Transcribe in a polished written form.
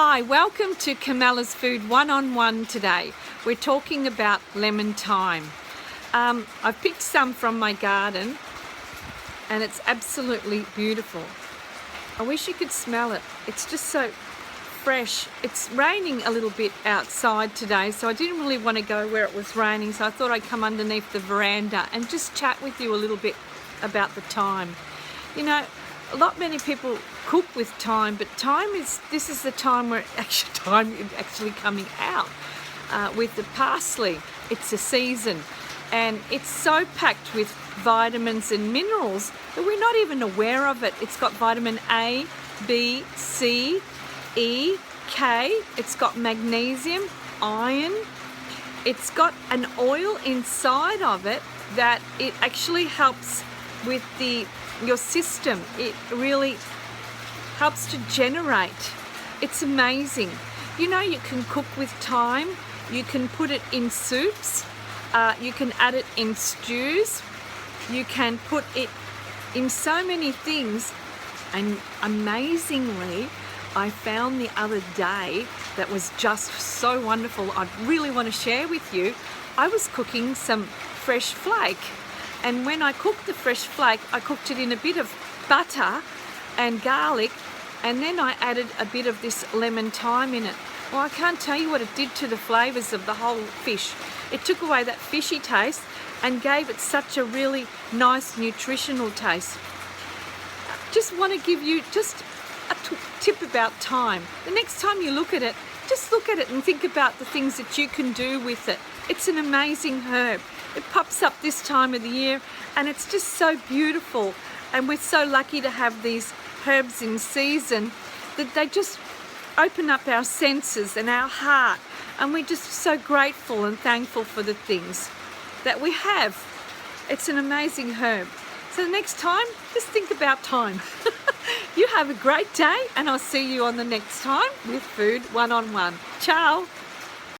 Hi, welcome to Carmela's Food one-on-one today. We're talking about lemon thyme. I've picked some from my garden and it's absolutely beautiful. I wish you could smell it. It's just so fresh. It's raining a little bit outside today, so I didn't really want to go where it was raining, so I thought I'd come underneath the veranda and just chat with you a little bit about the thyme. You know, many people cook with thyme, but this is the time where thyme is actually coming out with the parsley. It's a season, and it's so packed with vitamins and minerals that we're not even aware of it. It's got vitamin A, B, C, E, K. It's got magnesium, iron. It's got an oil inside of it that it actually helps with your system. It really helps to generate. It's amazing. You know, you can cook with thyme. You can put it in soups. You can add it in stews. You can put it in so many things. And amazingly, I found the other day that was just so wonderful. I really want to share with you. I was cooking some fresh flake. And when I cooked the fresh flake, I cooked it in a bit of butter and garlic, and then I added a bit of this lemon thyme in it. Well, I can't tell you what it did to the flavours of the whole fish. It took away that fishy taste and gave it such a really nice nutritional taste. Just want to give you just a tip about thyme. The next time you look at it, just look at it and think about the things that you can do with it. It's an amazing herb. It pops up this time of the year and it's just so beautiful, and we're so lucky to have these herbs in season that they just open up our senses and our heart, and we're just so grateful and thankful for the things that we have. It's an amazing herb. So the next time, just think about thyme. You have a great day, and I'll see you on the next time with Food One-on-One. Ciao.